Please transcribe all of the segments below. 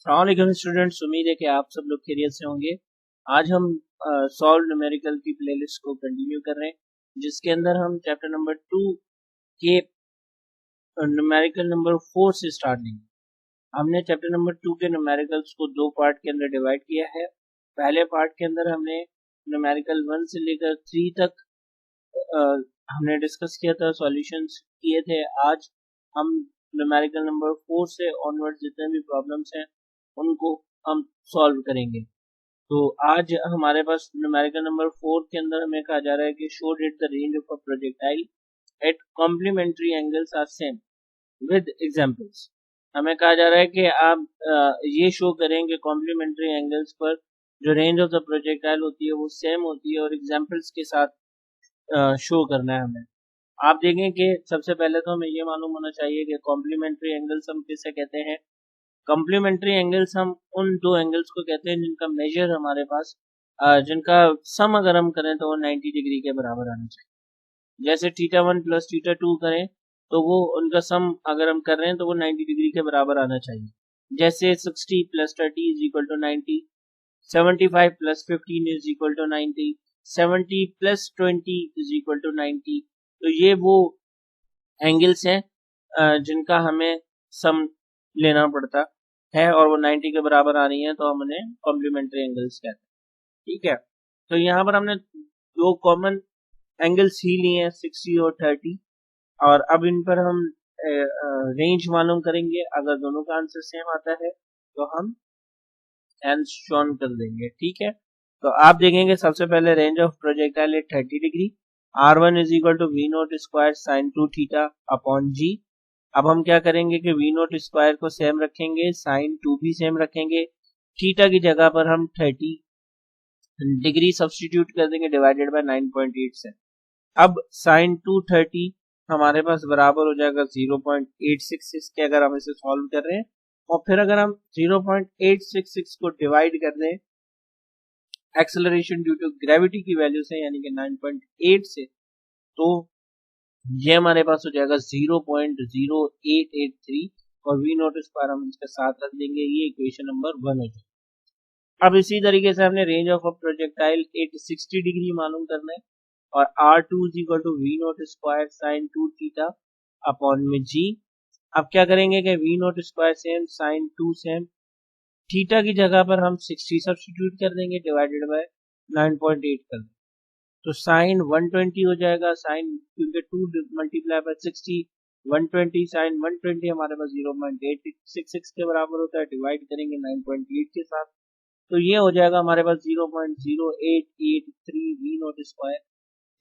अस्सलाम स्टूडेंट्स, उम्मीद है कि आप सब लोग खैरियत से होंगे। आज हम सॉल्व न्यूमेरिकल की प्लेलिस्ट को कंटिन्यू कर रहे हैं, जिसके अंदर हम चैप्टर नंबर 2 के न्यूमेरिकल नंबर 4 से स्टार्ट लेंगे। हमने चैप्टर नंबर 2 के न्यूमेरिकल्स को दो पार्ट के अंदर डिवाइड किया है। पहले पार्ट के अंदर हमने न्यूमेरिकल 1 से लेकर 3 तक हमने डिस्कस किया था, सॉल्यूशंस किए थे। आज हम न्यूमेरिकल नंबर 4 से ऑनवर्ड जितने भी प्रॉब्लम्स हैं उनको हम सॉल्व करेंगे। तो आज हमारे पास न्यूमेरिकल नंबर 4 के अंदर हमें कहा जा रहा है कि show that the range of a projectile at complementary angles are same with examples. हमें कहा जा रहा है कि आप ये शो करें कि कॉम्प्लीमेंट्री एंगल्स पर जो रेंज ऑफ द प्रोजेक्टाइल होती है वो सेम होती है, और एग्जांपल्स के साथ शो करना है हमें। आप देखें कि सबसे पहले तो हमें ये मालूम होना चाहिए कि कॉम्प्लीमेंट्री एंगल्स हम किसे कहते हैं। कॉम्प्लीमेंट्री एंगल्स हम उन दो एंगल्स को कहते हैं जिनका मेजर हमारे पास जिनका सम अगर हम करें तो वो 90 डिग्री के बराबर आना चाहिए। जैसे θ1 प्लस θ2 करें तो वो उनका सम अगर हम कर रहे हैं तो वो 90 डिग्री के बराबर आना चाहिए। जैसे 60 plus 30 is equal to 90, 75 plus 15 is equal to 90, 70 plus 20 is equal to 90। तो ये वो एंगल्स हैं जिनका हमें सम लेना पड़ता है, और वो 90 के बराबर आ रही है तो हम उन्हें कॉम्प्लीमेंट्री एंगल्स कहते हैं। ठीक है, तो यहाँ पर हमने दो कॉमन एंगल्स ही लिए हैं, 60 और 30, और अब इन पर हम रेंज मालूम करेंगे। अगर दोनों का आंसर सेम आता है तो हम हैंस शोन कर देंगे। ठीक है, तो आप देखेंगे सबसे पहले range of projectile at 30 degree, r1 is equal to v naught square sine 2 theta upon g. अब हम क्या करेंगे कि वी नोट स्क्वायर को सेम रखेंगे, साइन 2 भी सेम रखेंगे, थीटा की जगह पर हम 30 डिग्री सब्सटीट्यूट कर देंगे डिवाइडेड बाय 9.8 से। अब साइन 230 हमारे पास बराबर हो जाएगा 0.866 के, अगर हम इसे सॉल्व कर रहे हैं। और फिर अगर हम 0.866 को डिवाइड कर दें एक्सेलरेशन ड्यू टू ग्रेविटी की वैल्यू से, यानी कि 9.8 से, तो ये हमारे पास हो जाएगा 0.0883, और वी नोट स्क्वायर हम इसके साथ रख देंगे। ये इक्वेशन नंबर 1 हो जाएगा। अब इसी तरीके से हमने range of a projectile at 60 degree मालूम करना है, और r2 is equal to v naught square sine 2 theta upon में जी। अब क्या करेंगे कि v naught square same, sine 2 same, theta की जगह पर हम 60 सब्स्टिट्यूट कर देंगे डिवाइडेड बाय 9.8 कर देंगे, तो साइन 120 हो जाएगा। साइन क्योंकि 2 मल्टीप्लाई बाय 60 120, साइन 120 हमारे पास 0.866 के बराबर होता है, डिवाइड करेंगे 9.8 के साथ, तो ये हो जाएगा हमारे पास 0.0883 वी नोट स्क्वायर।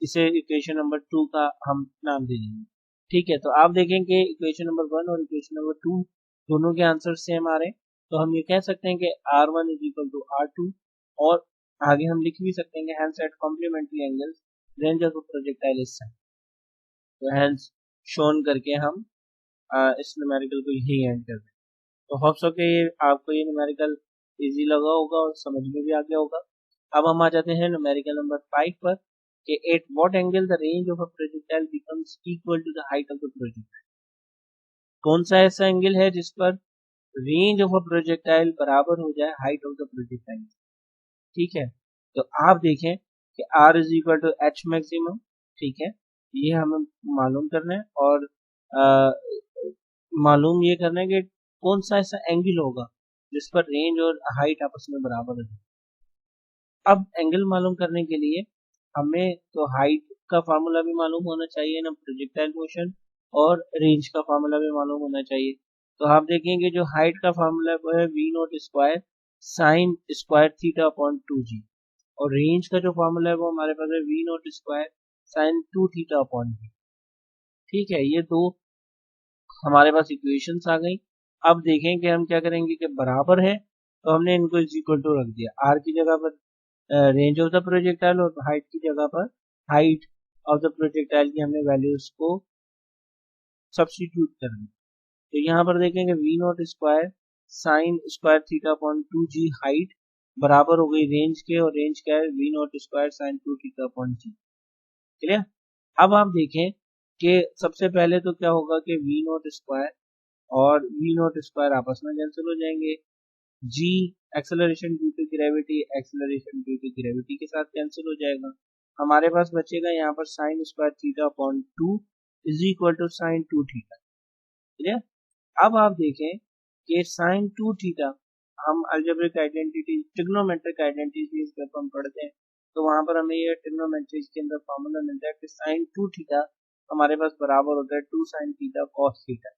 इसे इक्वेशन नंबर 2 का हम नाम दे देंगे। ठीक है, तो आप देखेंगे इक्वेशन नंबर 1 और इक्वेशन नंबर 2 दोनों के आंसर सेम आ रहे हैं, तो हम ये कह सकते हैं कि r1 is equal to r2, और आगे हम लिख भी सकते हैं कि hence at complementary angles range of projectile is same. तो हैंस शोन करके हम इस न्यूमेरिकल को यही एंड कर दें। तो होप सो कि आपको ये न्यूमेरिकल इजी लगा होगा और समझ में भी आ गया होगा। अब हम आ जाते हैं न्यूमेरिकल नंबर 5 पर, कि at what angle the range of a projectile becomes equal to the height of the projectile. कौन सा ऐसा एंगल है जिस पर रेंज ऑफ अ प्रोजेक्टाइल बराबर हो जाए हाइट ऑफ द प्रोजेक्टाइल। ठीक है, तो आप देखें कि r is equal to H maximum. ठीक है, ये हमें मालूम करना है, और मालूम ये करना है कि कौन सा ऐसा एंगल होगा जिस पर रेंज और हाइट आपस में बराबर है। अब एंगल मालूम करने के लिए हमें तो हाइट का फार्मूला भी मालूम होना चाहिए ना, प्रोजेक्टाइल मोशन, और रेंज का फार्मूला भी मालूम होना चाहिए। तो आप देखेंगे जो हाइट का फार्मूला वो है v naught square sine square theta upon 2g, और रेंज का जो फार्मूला है वो हमारे पास है v naught square sine 2 theta upon v। ठीक है, ये दो हमारे पास इक्वेशंस आ गई। अब देखें कि हम क्या करेंगे कि बराबर है तो हमने इनको इज इक्वल टू रख दिया, आर की जगह पर रेंज ऑफ द प्रोजेक्टाइल, और हाइट की जगह पर हाइट ऑफ द प्रोजेक्टाइल की हमने वैल्यूज को सब्स्टिट्यूट कर दिया। तो यहाँ पर देखेंगे v naught square sine square theta upon 2g height बराबर हो गई रेंज के, और रेंज क्या है v naught square sine 2 theta upon g। Clear. अब आप देखें कि सबसे पहले तो क्या होगा कि वी नॉट स्क्वायर और वी नॉट स्क्वायर आपस में कैंसिल हो जाएंगे, g acceleration due to gravity acceleration due to gravity के साथ कैंसिल हो जाएगा। हमारे पास बचेगा यहाँ पर sine square theta upon 2 is equal to sine 2 theta. Clear. अब आप देखें कि साइन 2 थीटा, हम अलजेब्रिक आइडेंटिटी ट्रिग्नोमेट्रिक आइडेंटिटीज जब हम पढ़ते हैं तो वहां पर हमें ये ट्रिग्नोमेट्री के अंदर फॉर्मूला मिलता है कि साइन 2 थीटा हमारे पास बराबर होता है 2 साइन थीटा कॉस थीटा।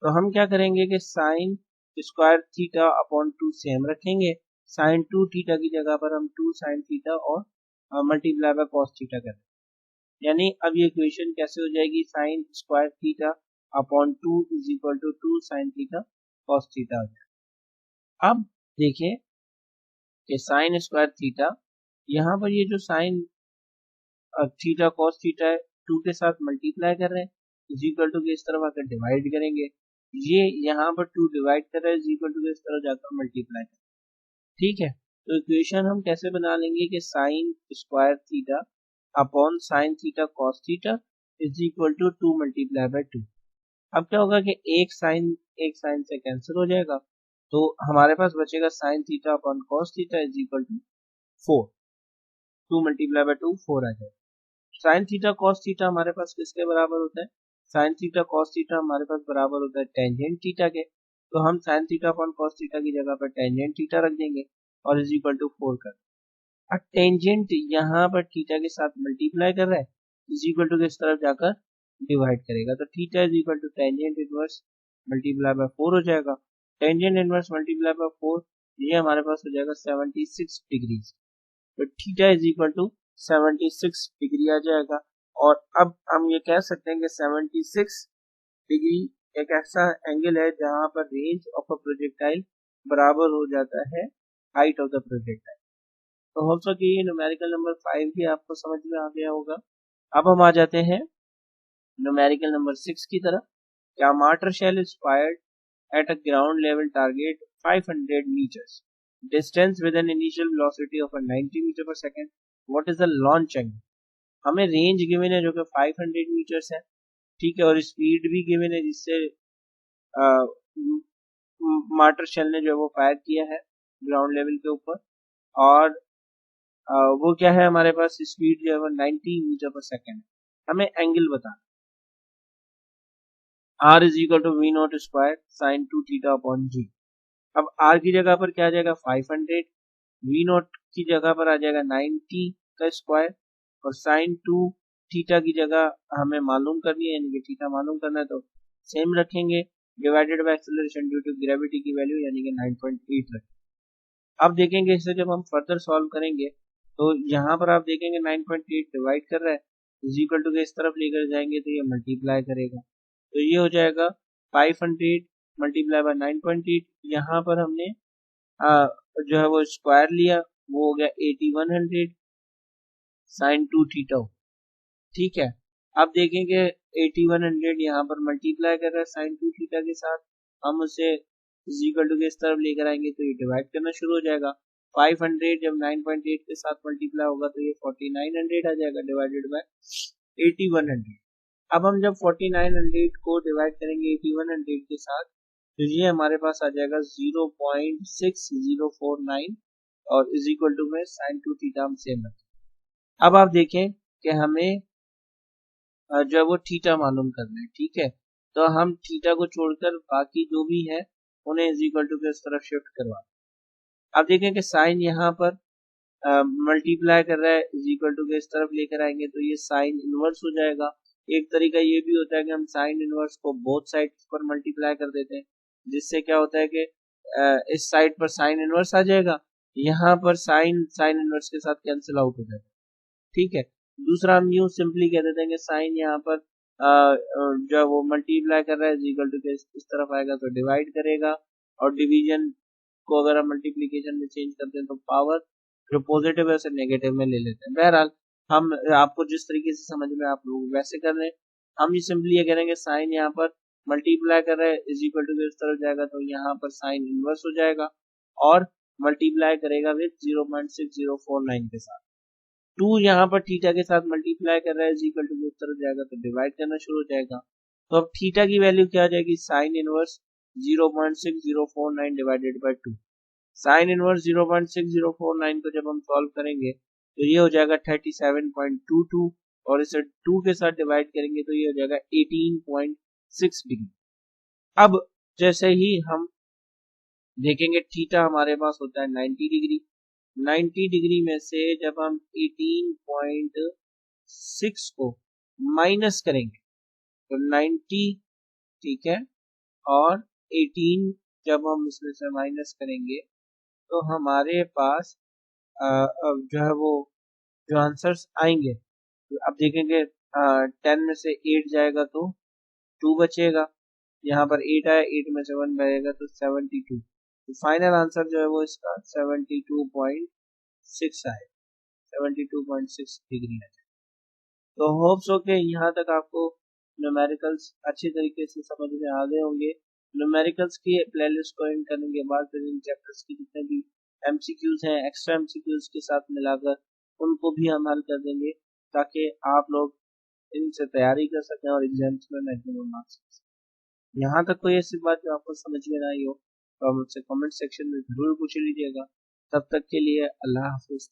तो हम क्या करेंगे कि sine square theta upon 2 same रखेंगे, साइन 2 थीटा की जगह पर हम 2 साइन थीटा और मल्टीप्लाई बाय कॉस थीटा करें। यानी अब ये इक्वेशन कैसे हो जाएगी, sine square theta upon 2 is equal to 2 sine theta cos theta हो जाएगा। अब देखिए कि साइन स्क्वायर थीटा, यहाँ पर ये जो साइन थीटा कॉस थीटा है 2 के साथ मल्टीप्लाई कर रहे हैं, इज इक्वल टू के इस तरफ आकर डिवाइड करेंगे, ये यहाँ पर 2 डिवाइड कर रहा है इज इक्वल टू के इस तरफ जाकर मल्टीप्लाई कर, ठीक है। तो इक्वेशन हम कैसे बना लेंगे कि sine square theta upon sine theta cos theta is equal to 2 multiply by 2। अब क्या होगा कि एक साइन से कैंसिल हो जाएगा, तो हमारे पास बचेगा sine theta upon cos theta is equal to 4। 2 multiply by 2 4 आ जाएगा। साइन थीटा कॉस थीटा हमारे पास किसके बराबर होता है, साइन थीटा कॉस थीटा हमारे पास बराबर होता है टेंजेंट थीटा के। तो हम sign theta upon cos theta की जगह पर टेंजेंट थीटा रख देंगे और इज इक्वल टू 4 कर। अब टेंजेंट यहाँ पर थीटा के साथ मल्टीप्लाई कर रहा है, इज इक्वल टू किस तरफ जाकर डिवाइड करेगा, तो theta is equal to tangent inverse multiply by 4 हो जाएगा। टेंजेंट इनवर्स मल्टीप्लाई बाय 4 ये हमारे पास हो जाएगा 76 डिग्री। तो theta is equal to 76 degree आ जाएगा। और अब हम ये कह सकते हैं कि 76 डिग्री एक ऐसा एंगल है जहां पर रेंज ऑफ अ प्रोजेक्टाइल बराबर हो जाता है हाइट ऑफ द प्रोजेक्टाइल। तो होप सो कि ये न्यूमेरिकल नंबर 5 भी आपको समझ में आ गया होगा। अब हम आ जाते हैं न्यूमेरिकल नंबर 6 की तरफ। क्या mortar shell is fired at a ground level target 500 meters distance with an initial velocity of a 90 meter per second, what is the launch angle। हमें रेंज गिवन है जो कि 500 मीटर्स है, ठीक है, और स्पीड भी गिवन है जिससे मार्टर शेल ने जो वो फायर किया है ग्राउंड लेवल के ऊपर, और वो क्या है हमारे पास स्पीड जो है वो 90 मीटर पर सेकेंड। हमें एंगल बताना, r is equal to v naught square sine 2 theta upon g. अब r की जगह पर क्या आ जाएगा 500, वी नॉट की जगह पर आ जाएगा 90 का स्क्वायर, और साइन 2 थीटा की जगह हमें मालूम करनी है यानी कि थीटा मालूम करना है तो सेम रखेंगे, divided by acceleration due to gravity की वैल्यू यानी कि 9.8 रखेंगे। अब देखेंगे इसे जब हम फर्दर सॉल्व करेंगे तो यहाँ पर आप देखेंगे 9.8 डिवाइड कर रहा है, इज इक्वल टू के इस तरफ लेकर जाएंगे तो ये मल्टीप्लाई करेगा, तो ये हो जाएगा 500 मल्टीप्लाई बाय 9.8। यहाँ पर हमने जो है वो स्क्वायर लिया, वो हो गया 8100 साइन 2 थीटा, ठीक है। अब देखेंगे 8100 यहाँ पर मल्टीप्लाई कर रहा है साइन 2 थीटा के साथ, हम उसे इज इक्वल टू के इस तरफ लेकर आएंगे तो ये डिवाइड करना शुरू हो जाएगा। 500 जब 9.8 के साथ मल्टीप्लाई होगा तो ये 4900 आ जाएगा डिवाइडेड बाय 8100। अब हम जब 4900 को डिवाइड करेंगे 8100 के साथ तो ये हमारे पास आ जाएगा 0.6049 और इज इक्वल टू में साइन 2 थीटा हम सेम रखें। अब आप देखें कि हमें जो है वो थीटा मालूम करना है, ठीक है, तो हम थीटा को छोड़कर बाकी जो भी है उन्हें इज इक्वल टू के इस तरफ शिफ्ट करवा। अब देखें कि साइन यहाँ पर मल्टीप्लाई कर रहा है, इज इक्वल टू के इस तरफ लेकर आएंगे तो ये साइन इनवर्स हो जाएगा। एक तरीका ये भी होता है कि हम साइन इनवर्स को बोथ साइड पर मल्टीप्लाई कर देते हैं, जिससे क्या होता है कि इस साइड पर साइन इनवर्स आ जाएगा, यहाँ पर साइन इनवर्स के साथ कैंसिल आउट हो जाएगा, ठीक है। दूसरा हम यूं सिंपली कह देते हैं कि साइन यहाँ पर जो वो मल्टीप्लाई कर रहा है इज इक्वल टू के इस तरफ आएगा तो डिवाइड करेगा, और डिवीजन को अगर हम मल्टीप्लीकेशन में चेंज करते हैं तो पावर जो पॉजिटिव है उसे नेगेटिव में ले लेते हैं। बहरहाल हम आपको जिस तरीके से समझ में आप लोग वैसे कर रहे हैं, हम ये सिंपली ये करेंगे साइन यहाँ पर मल्टीप्लाई कर रहे हैं इज इक्वल टू इस तरफ जाएगा तो यहाँ पर साइन इनवर्स हो जाएगा और मल्टीप्लाई करेगा विद 0.6049 के साथ। 2 यहाँ पर थीटा के साथ मल्टीप्लाई कर रहा है इज इक्वल टू इस तरफ जाएगा तो डिवाइड करना शुरू हो जाएगा। तो अब थीटा की वैल्यू क्या आ जाएगी sine inverse 0.6049 divided by 2। Sine inverse 0.6049 को जब हम सॉल्व करेंगे तो ये हो जाएगा 37.22 और इसे 2 के साथ डिवाइड करेंगे तो ये हो जाएगा 18.6 डिग्री। अब जैसे ही हम देखेंगे थीटा हमारे पास होता है 90 डिग्री। 90 डिग्री में से जब हम 18.6 को माइनस करेंगे तो 90, ठीक है, और 18 जब हम इसमें से माइनस करेंगे तो हमारे पास जो है वो जो आंसर्स आएंगे, तो अब देखेंगे 10 में से 8 जाएगा तो 2 बचेगा, यहाँ पर 8 आया, 8 में से 1 बचेगा तो 72। तो फाइनल आंसर जो है वो इसका 72.6 आए, 72.6 डिग्री है। तो होप्स हो के यहाँ तक आपको न्यूमेरिकल्स अच्छी तरीके से समझ में आ गए होंगे। न्यूमेरिकल्स की प्लेलिस्ट को एंड करने के बाद फिर इन चैप्टर्स की जितने भी एमसीक्यूज हैं एक्स्ट्रा एमसीक्यूज के साथ मिलाकर उनको भी हम हल कर देंगे ताकि आप लोग इनसे तैयारी कर सकें और एग्जाम्स में मैक्सिमम मार्क्स ले सकें। यहाँ तक कोई ऐसी बात जो आपको समझ में ना आई हो तो आप मुझसे कमेंट सेक्शन में जरूर पूछ लीजिएगा। तब तक के लिए अल्लाह हाफिज।